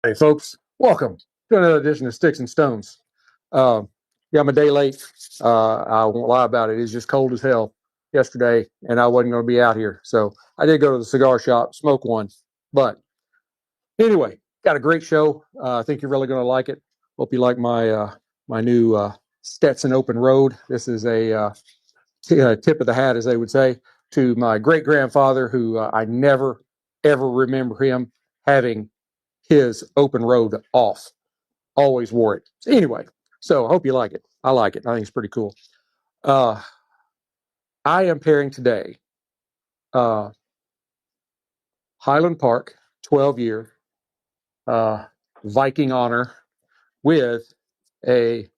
Hey, folks, welcome to another edition of Sticks and Stones. Yeah, I'm a day late. I won't lie about it. It's just cold as hell yesterday, and I wasn't going to be out here. So I did go to the cigar shop, smoke one. But anyway, got a great show. I think you're really going to like it. Hope you like my new Stetson Open Road. This is a tip of the hat, as they would say, to my great grandfather, who I never ever remember him having his open road off. Always wore it. So anyway, so I hope you like it. I like it. I think it's pretty cool. Uh, I am pairing today uh, Highland Park 12-year Viking honor with a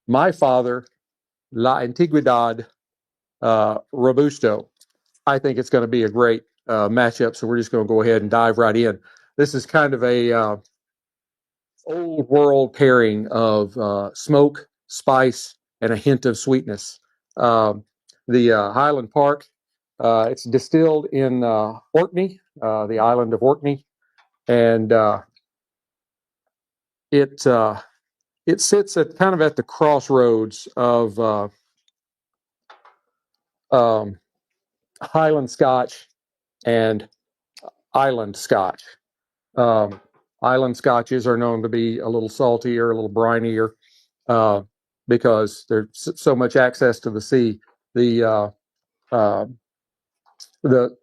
my father La Antiguedad Robusto. I think it's going to be a great matchup, so we're just going to go ahead and dive right in. This is kind of a old world pairing of smoke, spice, and a hint of sweetness. The Highland Park, it's distilled in Orkney, the island of Orkney, and it it sits at kind of at the crossroads of um, Highland Scotch and Island Scotch. Um, Island Scotches are known to be a little saltier, a little brinier, uh, because there's so much access to the sea. The uh, uh, the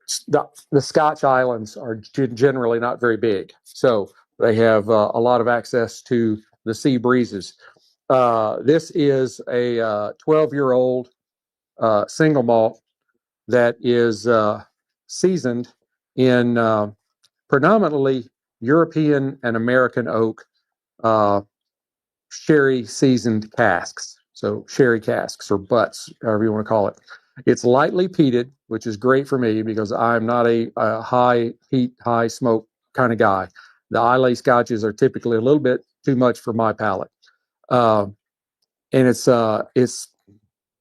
Scotch islands are generally not very big, so they have a lot of access to the sea breezes. This is a 12-year-old single malt that is seasoned in predominantly European and American oak sherry seasoned casks. So sherry casks or butts, however you want to call it. It's lightly peated, which is great for me because I'm not a high heat, high smoke kind of guy. The Islay scotches are typically a little bit too much for my palate. Uh, and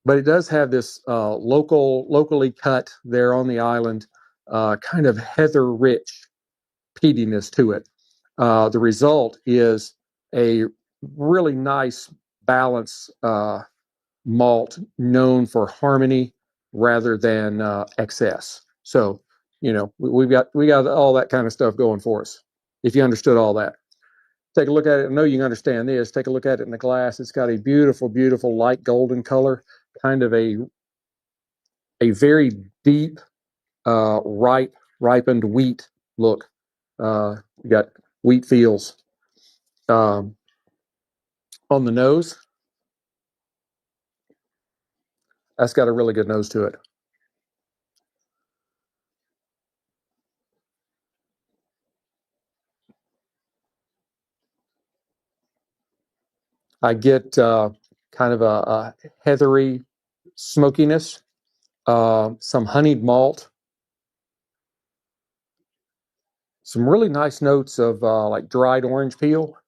but it does have this locally cut there on the island, kind of heather rich peatiness to it. The result is a really nice balance malt known for harmony rather than excess. So, we got all that kind of stuff going for us. If you understood all that, take a look at it. I know you can understand this. Take a look at it in the glass. It's got a beautiful, beautiful light golden color, kind of a very deep, ripened wheat look. You got wheat feels on the nose. That's got a really good nose to it. I get kind of a heathery smokiness, some honeyed malt, some really nice notes of like dried orange peel.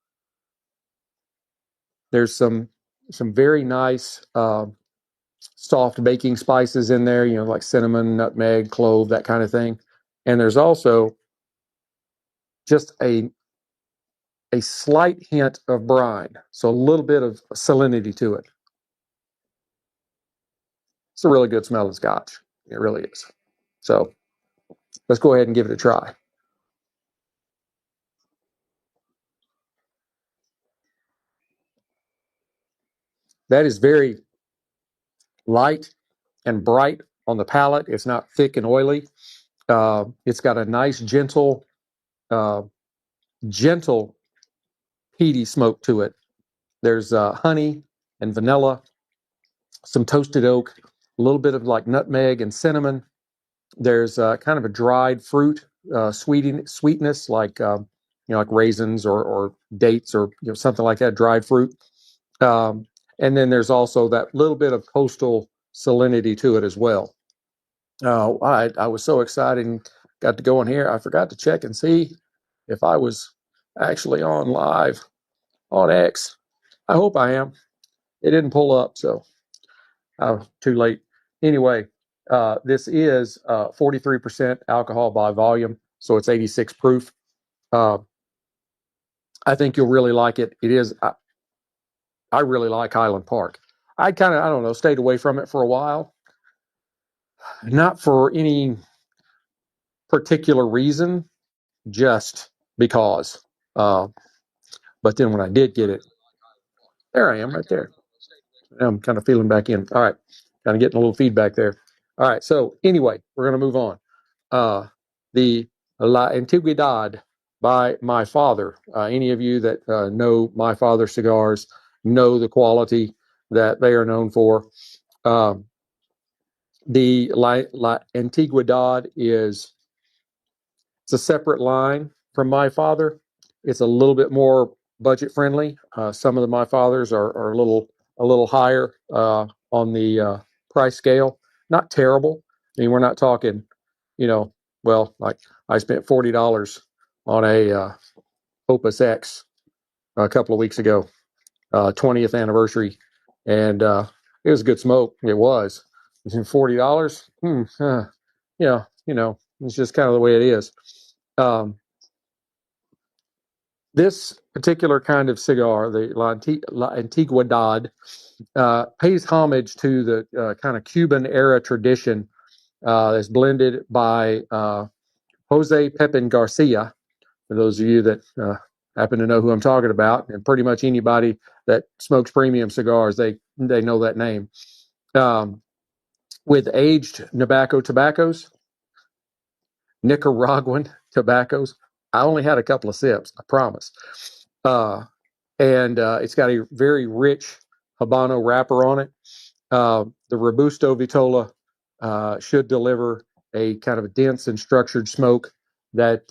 There's some very nice soft baking spices in there, like cinnamon, nutmeg, clove, that kind of thing. And there's also just a slight hint of brine, so a little bit of salinity to it. It's a really good smell of scotch. It really is. So let's go ahead and give it a try. That is very light and bright on the palate. It's not thick and oily. It's got a nice, uh, gentle, peaty smoke to it. There's honey and vanilla, some toasted oak, a little bit of like nutmeg and cinnamon. There's kind of a dried fruit sweetness, like raisins or dates or something like that, dried fruit. Um, and then there's also that little bit of coastal salinity to it as well. I was so excited and got to go in here. I forgot to check and see if I was actually on live on X. I hope I am. It didn't pull up, so too late. Anyway, this is 43% alcohol by volume, so it's 86 proof. Uh, I think you'll really like it. It is. I really like Highland Park. I kind of, I don't know, stayed away from it for a while, not for any particular reason, just because. Uh, but then when I did get it, there I am, right there. I'm kind of feeling back in. All right, kind of getting a little feedback there. All right, so anyway, we're going to move on. The La Antigüedad by my father. Any of you that know my father's cigars know the quality that they are known for. Um, the La Antigüedad is it's a separate line from my father. It's a little bit more budget friendly. Some of my fathers are a little higher on the price scale. Not terrible. I mean, we're not talking, you know, well, like I spent $40 on a Opus X a couple of weeks ago, 20th anniversary, and it was a good smoke. It was. $40. Yeah, it's just kind of the way it is. Um, this particular kind of cigar, the La Antigüedad, pays homage to the kind of Cuban era tradition that's blended by Jose Pepin Garcia. For those of you that happen to know who I'm talking about, and pretty much anybody that smokes premium cigars, they know that name. With aged tobaccos, Nicaraguan tobaccos. I only had a couple of sips, I promise. And it's got a very rich Habano wrapper on it. The Robusto Vitola should deliver a kind of a dense and structured smoke that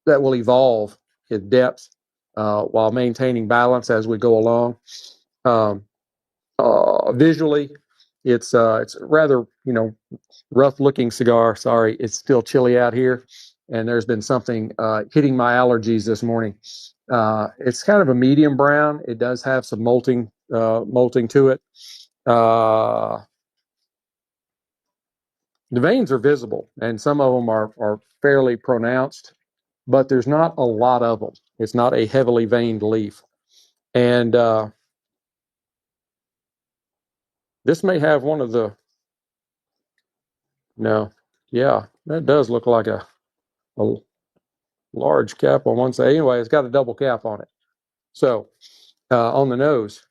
that will evolve in depth while maintaining balance as we go along. Um, Visually, it's rather rough looking cigar. Sorry, it's still chilly out here, and there's been something hitting my allergies this morning. It's kind of a medium brown. It does have some molting to it. The veins are visible, and some of them are fairly pronounced, but there's not a lot of them. It's not a heavily veined leaf, and this may have one of the no, yeah, that does look like a large cap on one side. Anyway, it's got a double cap on it. So on the nose,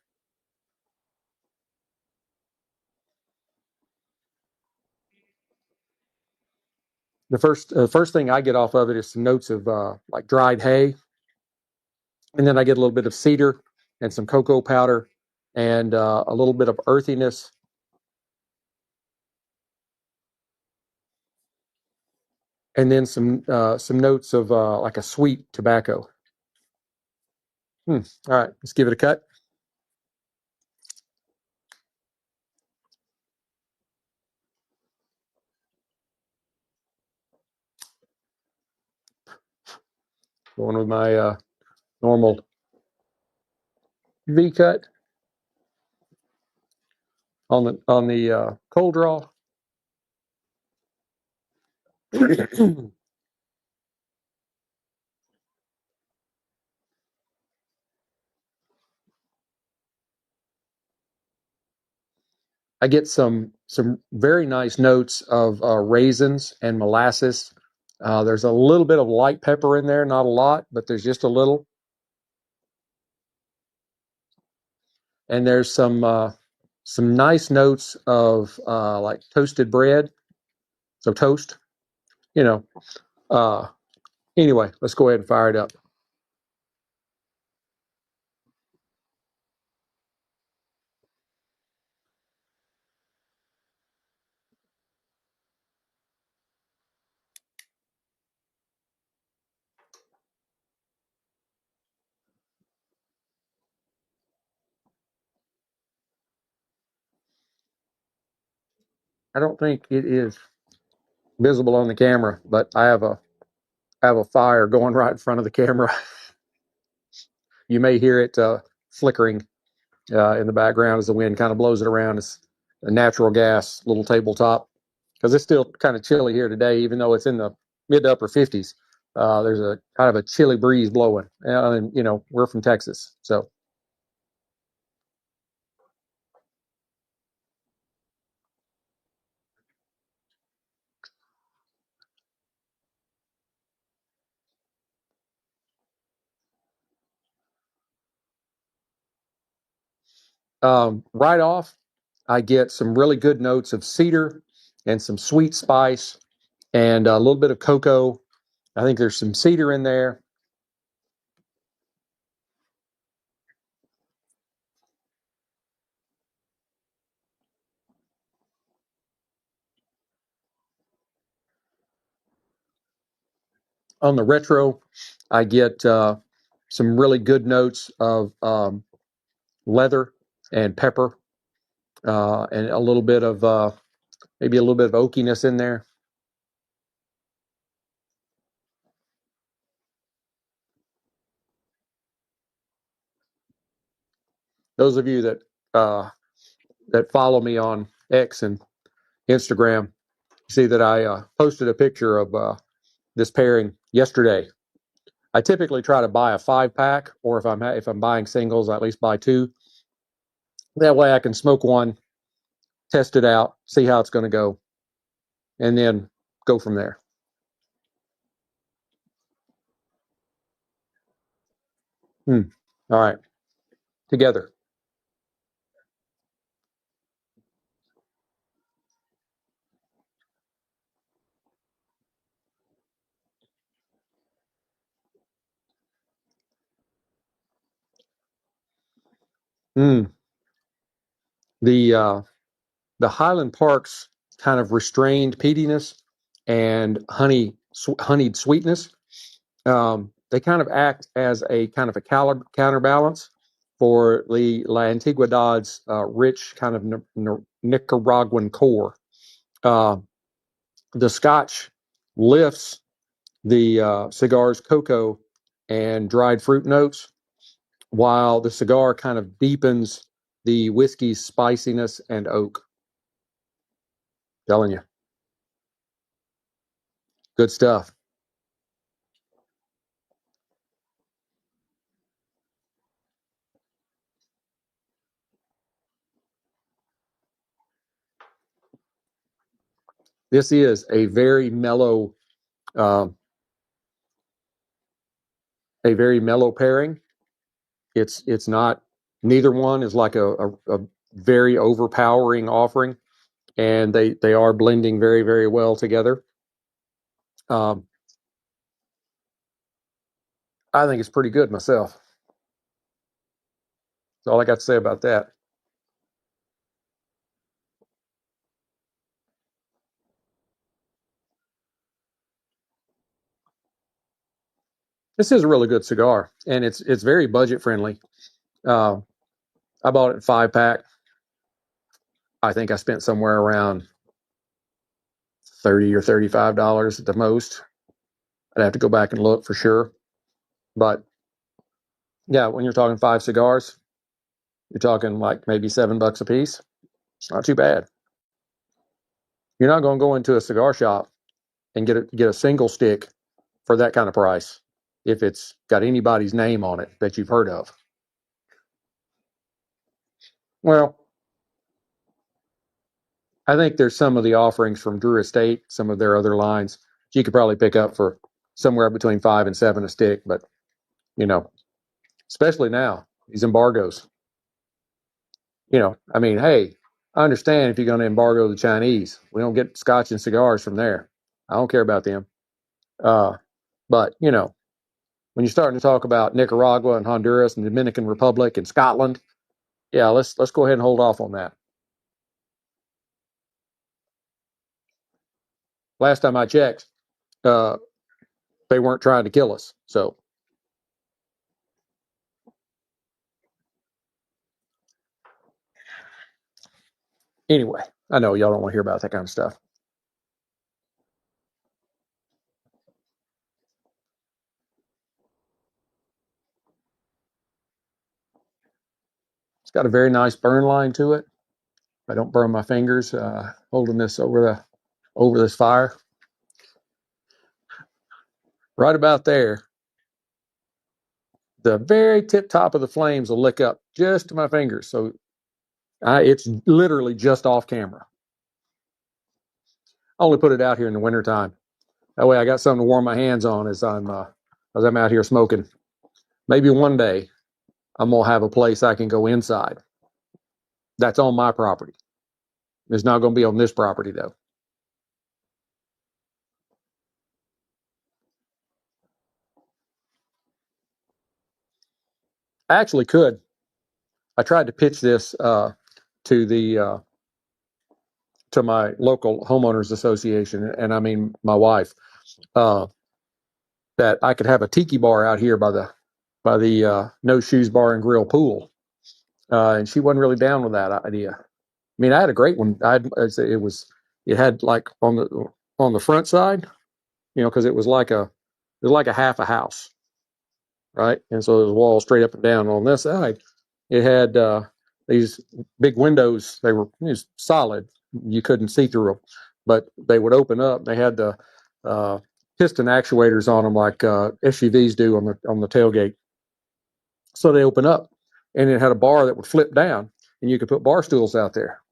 the first thing I get off of it is some notes of like dried hay, and then I get a little bit of cedar and some cocoa powder and a little bit of earthiness. And then some notes of like a sweet tobacco. All right, let's give it a cut. Going with my normal V cut on the cold draw. I get some very nice notes of raisins and molasses. There's a little bit of light pepper in there, not a lot, but there's just a little. And there's some nice notes of like toasted bread, so toast. You know. Anyway, let's go ahead and fire it up. I don't think it is visible on the camera, but I have a fire going right in front of the camera. You may hear it flickering in the background as the wind kind of blows it around. It's a natural gas little tabletop because it's still kind of chilly here today, even though it's in the mid to upper 50s. There's a kind of a chilly breeze blowing, and you know we're from Texas, so. Right off, I get some really good notes of cedar and some sweet spice and a little bit of cocoa. I think there's some cedar in there. On the retro, I get some really good notes of leather and pepper and a little bit of maybe a little bit of oakiness in there. Those of you that follow me on X and Instagram see that I posted a picture of this pairing yesterday. I typically try to buy a 5-pack, or if I'm buying singles, I at least buy 2. That way, I can smoke one, test it out, see how it's going to go, and then go from there. Hmm. All right, together. Mm. The uh, the Highland Park's kind of restrained peatiness and honeyed sweetness. They kind of act as a kind of a counterbalance for the La Antiguedad's rich kind of Nicaraguan core. Uh, the Scotch lifts the cigar's cocoa and dried fruit notes, while the cigar kind of deepens the whiskey's spiciness and oak. Telling you, good stuff. This is uh, a very mellow pairing. It's not, neither one is like a very overpowering offering, and they are blending very very well together. Um, I think it's pretty good myself. That's all I got to say about that. This is a really good cigar, and it's very budget friendly. Uh, I bought it in 5-pack. I think I spent somewhere around $30 or $35 at the most. I'd have to go back and look for sure, but yeah, when you're talking 5 cigars, you're talking like maybe $7 a piece. It's not too bad. You're not going to go into a cigar shop and get a single stick for that kind of price if it's got anybody's name on it that you've heard of. Well, I think there's some of the offerings from Drew Estate, some of their other lines you could probably pick up for somewhere between 5 and 7 a stick. But you know, especially now these embargoes. I mean, hey, I understand if you're going to embargo the Chinese, we don't get scotch and cigars from there. I don't care about them. Uh, but when you're starting to talk about Nicaragua and Honduras and the Dominican Republic and Scotland, yeah, let's go ahead and hold off on that. Last time I checked, uh, they weren't trying to kill us. So anyway, I know y'all don't want to hear about that kind of stuff. It's got a very nice burn line to it. I don't burn my fingers holding this over this fire. right about there, the very tip top of the flames will lick up just to my fingers. So it's literally just off camera. I only put it out here in the wintertime. That way I got something to warm my hands on as I'm out here smoking. Maybe one day I'm going to have a place I can go inside. That's on my property. It's not going to be on this property, though. I actually could. I tried to pitch this to the to my local homeowners association, and I mean my wife, uh, that I could have a tiki bar out here by the No Shoes Bar and Grill pool, and she wasn't really down with that idea. I mean, I had a great one. It had like on the front side, because it was like a half a house, right? And so there was a wall straight up and down. On this side, it had these big windows. They were solid. You couldn't see through them, but they would open up. They had the uh, piston actuators on them like SUVs do on the tailgate. So they open up, and it had a bar that would flip down, and you could put bar stools out there.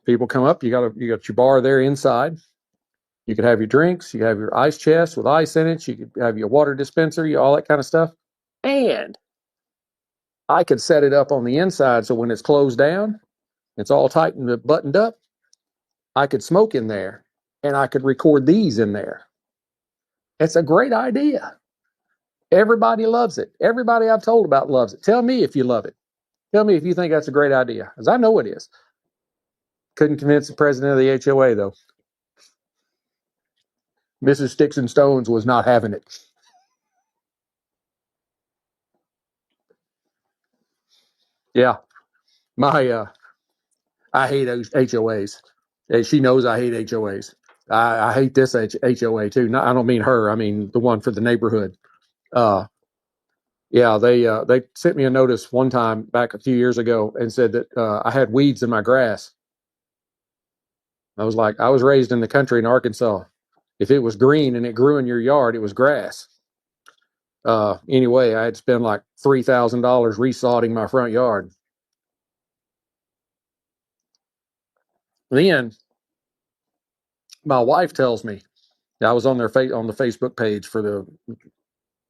People come up. You got your bar there inside. You could have your drinks. You could have your ice chest with ice in it. You could have your water dispenser, all that kind of stuff. And I could set it up on the inside so when it's closed down, it's all tight and buttoned up. I could smoke in there and I could record these in there. It's a great idea. Everybody loves it. Everybody I've told about loves it. Tell me if you love it. Tell me if you think that's a great idea, because I know it is. Couldn't convince the president of the HOA, though. Mrs. Sticks-n-Stonez was not having it. Yeah, my I hate HOAs. And she knows I hate HOAs. I hate this HOA too. I don't mean her. I mean the one for the neighborhood. Uh, yeah, they sent me a notice one time back a few years ago and said that I had weeds in my grass. I was like, I was raised in the country in Arkansas. If it was green and it grew in your yard, it was grass. Anyway, I had to spend like $3,000 resodding my front yard. Then my wife tells me, I was on on the Facebook page for the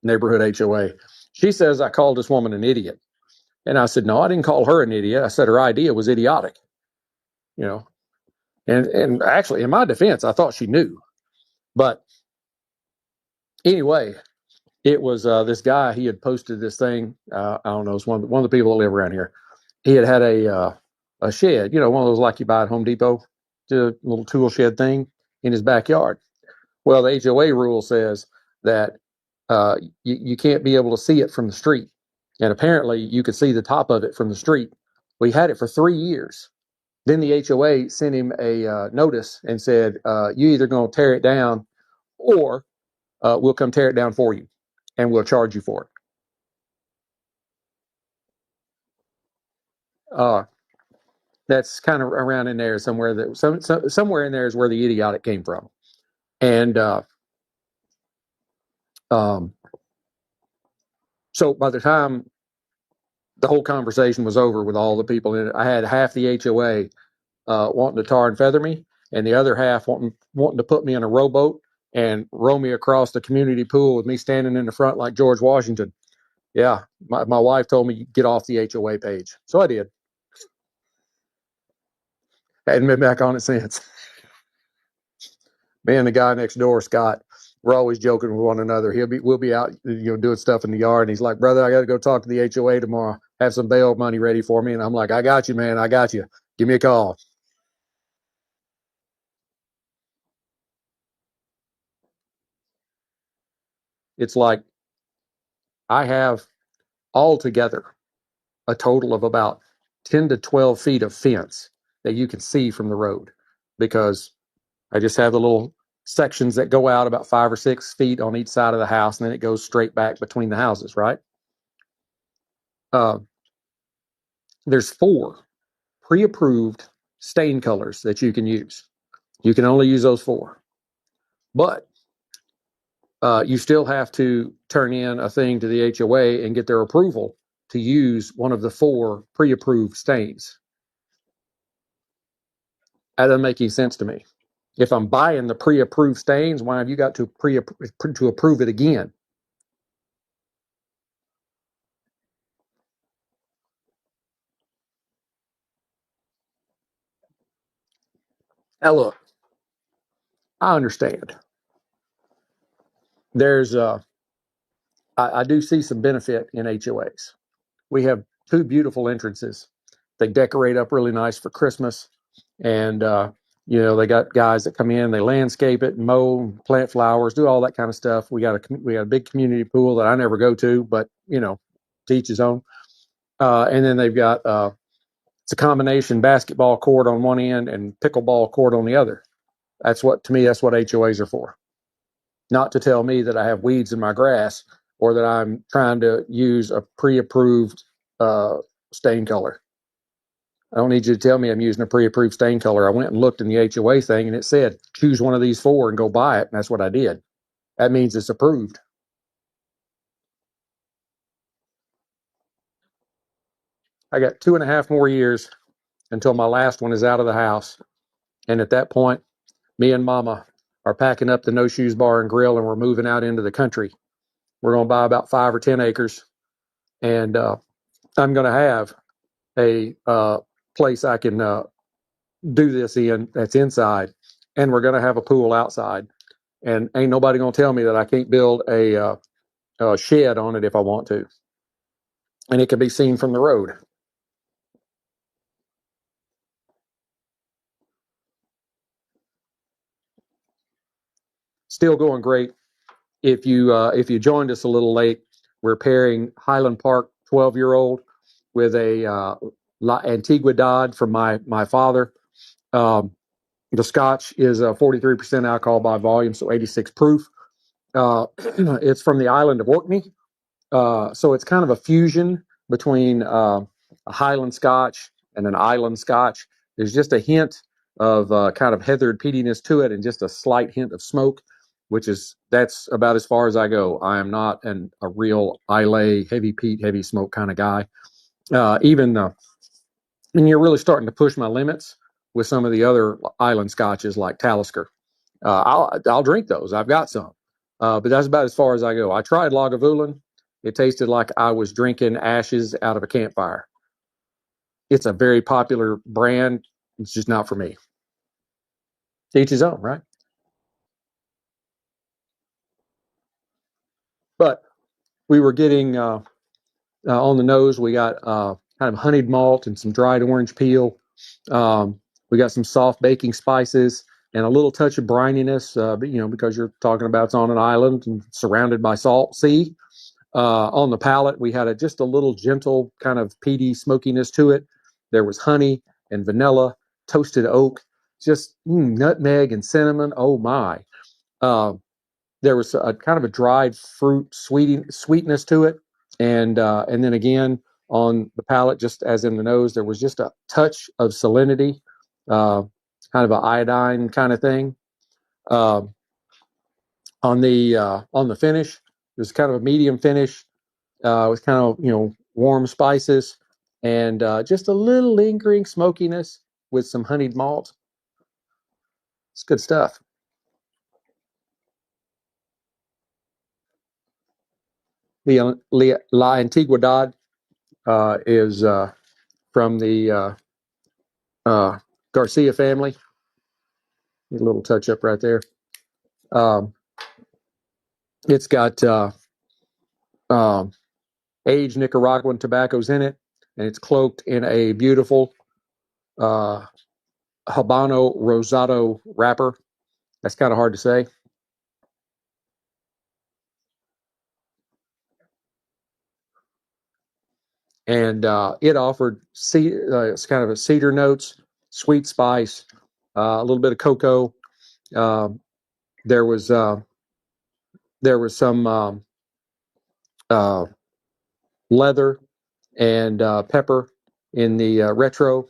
neighborhood HOA. She says I called this woman an idiot. And I said, no, I didn't call her an idiot. I said her idea was idiotic, you know. And actually, in my defense, I thought she knew. But anyway, it was this guy. He had posted this thing. I don't know. It's one of the people that live around here. He had a shed, one of those like you buy at Home Depot, the little tool shed thing in his backyard. Well, the HOA rule says that you can't be able to see it from the street. And apparently, you could see the top of it from the street. We had it for 3 years. Then the HOA sent him a notice and said, "You either going to tear it down, or we'll come tear it down for you, and we'll charge you for it." Uh, that's kind of around in there somewhere. Somewhere in there is where the idiotic came from. And um, so by the time the whole conversation was over with all the people in it, I had half the HOA wanting to tar and feather me, and the other half wanting to put me in a rowboat and row me across the community pool with me standing in the front like George Washington. Yeah, my wife told me get off the HOA page, so I did. I hadn't been back on it since. Me and the guy next door, Scott, we're always joking with one another. We'll be out, doing stuff in the yard, and he's like, "Brother, I got to go talk to the HOA tomorrow. Have some bail money ready for me." And I'm like, "I got you, man. I got you. Give me a call." It's like I have altogether a total of about 10 to 12 feet of fence that you can see from the road, because I just have the little sections that go out about 5 or 6 feet on each side of the house, and then it goes straight back between the houses, right? Uh, there's 4 pre-approved stain colors that you can use. You can only use those 4. But You still have to turn in a thing to the HOA and get their approval to use one of the 4 pre-approved stains. That doesn't make any sense to me. If I'm buying the pre-approved stains, why have you got to approve it again? Now look, I understand. There's I do see some benefit in HOAs. We have 2 beautiful entrances. They decorate up really nice for Christmas, and they got guys that come in, they landscape it, mow, plant flowers, do all that kind of stuff. We got a big community pool that I never go to, but to each his own. And then they've got it's a combination basketball court on one end and pickleball court on the other. That's what HOAs are for. Not to tell me that I have weeds in my grass or that I'm trying to use a pre-approved stain color. I don't need you to tell me I'm using a pre-approved stain color. I went and looked in the HOA thing and it said, choose one of these 4 and go buy it. And that's what I did. That means it's approved. I got 2.5 more years until my last one is out of the house. And at that point, me and Mama are packing up the No Shoes Bar and Grill and we're moving out into the country. We're going to buy about 5 or 10 acres. And I'm going to have a place I can do this in that's inside. And we're going to have a pool outside. And ain't nobody going to tell me that I can't build a shed on it if I want to. And it can be seen from the road. Still going great. If you joined us a little late, we're pairing Highland Park 12-year-old with a Antiguedad from my father. The Scotch is 43% alcohol by volume, so 86 proof. It's from the island of Orkney, so it's kind of a fusion between a Highland Scotch and an Island Scotch. There's just a hint of kind of heathered peatiness to it, and just a slight hint of smoke, that's about as far as I go. I am not a real Islay heavy peat, heavy smoke kind of guy. Even and you're really starting to push my limits with some of the other island scotches like Talisker. I'll drink those. I've got some, but that's about as far as I go. I tried Lagavulin. It tasted like I was drinking ashes out of a campfire. It's a very popular brand. It's just not for me. Each his own, right? But we were getting on the nose. We got kind of honeyed malt and some dried orange peel. We got some soft baking spices and a little touch of brininess, because you're talking about it's on an island and surrounded by salt sea. On the palate, we had just a little gentle kind of peaty smokiness to it. There was honey and vanilla, toasted oak, just nutmeg and cinnamon. Oh my! Uh, there was a kind of a dried fruit sweetness to it, and then again on the palate, just as in the nose, there was just a touch of salinity, uh, kind of an iodine kind of thing. Uh, on the finish, it was kind of a medium finish with kind of warm spices and just a little lingering smokiness with some honeyed malt. It's good stuff. La Antigüedad is from the Garcia family. A little touch up right there. Um, it's got um, aged Nicaraguan tobaccos in it, and it's cloaked in a beautiful uh, Habano Rosado wrapper. That's kind of hard to say. And it offered it's kind of a cedar notes, sweet spice, a little bit of cocoa. Um, there was some uh, leather and pepper in the retro.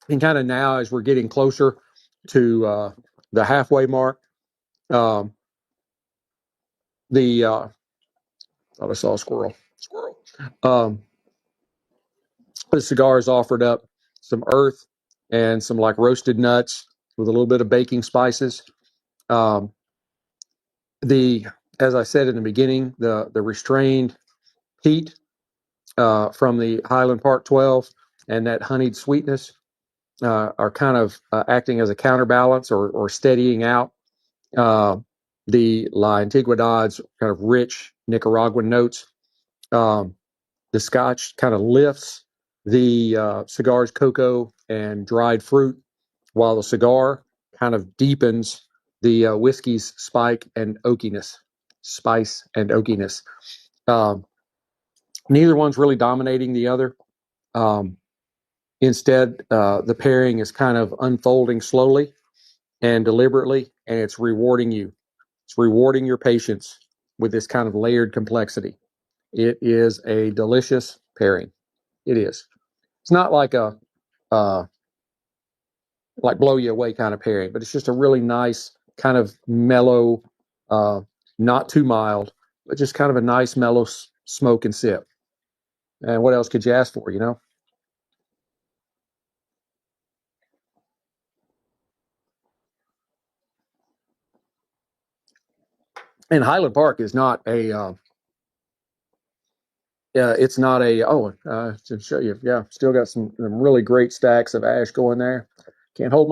And kind of now, as we're getting closer to the halfway mark, um, thought I saw a squirrel. Um, the cigars offered up some earth and some like roasted nuts with a little bit of baking spices. Um, the As I said in the beginning, the restrained peat from the Highland Park 12 and that honeyed sweetness are kind of acting as a counterbalance or steadying out uh, the La Antigüedad's kind of rich Nicaraguan notes. Um, the Scotch kind of lifts the cigar's cocoa and dried fruit, while the cigar kind of deepens the whiskey's spice and oakiness. Um, Neither one's really dominating the other. Um, Instead, the pairing is kind of unfolding slowly and deliberately, and it's rewarding you. It's rewarding your patience with this kind of layered complexity. It is a delicious pairing. It is. It's not like a like blow you away kind of pairing, but it's just a really nice kind of mellow, uh, not too mild, but just kind of a nice mellow smoke and sip. And what else could you ask for, you know? And Highland Park is not a it's not a to show you, yeah, still got some really great stacks of ash going there. Can't hold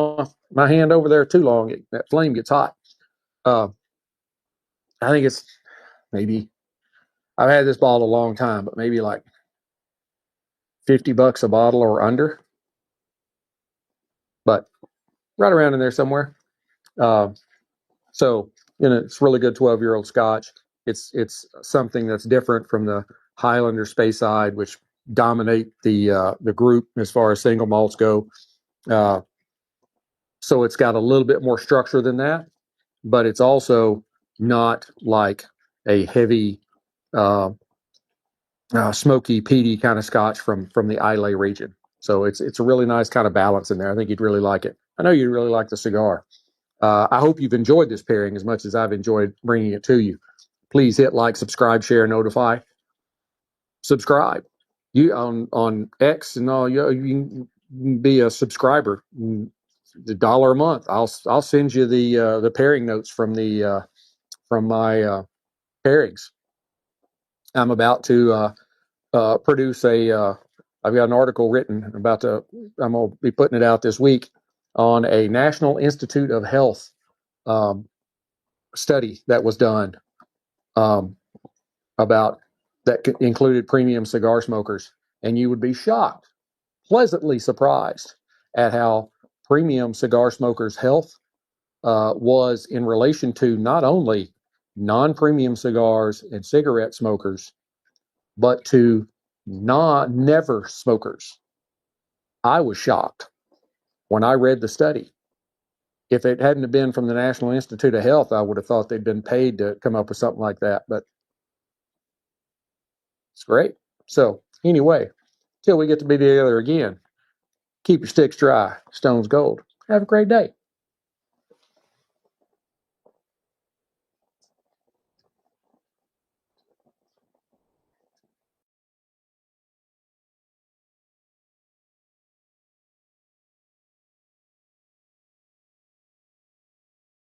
my hand over there too long. That flame gets hot. uh, I think it's maybe, I've had this bottle a long time, but maybe like $50 a bottle or under, but right around in there somewhere. uh, so it's really good 12-year-old Scotch. It's something that's different from the Highlander Speyside, which dominate the group as far as single malts go. Uh, so it's got a little bit more structure than that, but it's also not like a heavy, uh, smoky, peaty kind of Scotch from the Islay region. So it's a really nice kind of balance in there. I think you'd really like it. I know you'd really like the cigar. I hope you've enjoyed this pairing as much as I've enjoyed bringing it to you. Please hit like, subscribe, share, notify. Subscribe. You on X and all. You can be a subscriber. $1 a month. I'll send you the pairing notes from my pairings. I'm about to produce a. I've got an article written about to. I'm gonna be putting it out this week on a National Institute of Health um, study that was done um, about that included premium cigar smokers, and you would be shocked, pleasantly surprised at how premium cigar smokers' health was in relation to not only non-premium cigars and cigarette smokers, but to never smokers. I was shocked when I read the study. If it hadn't have been from the National Institute of Health, I would have thought they'd been paid to come up with something like that. But it's great. So anyway, till we get to be together again, keep your sticks dry, stones gold. Have a great day.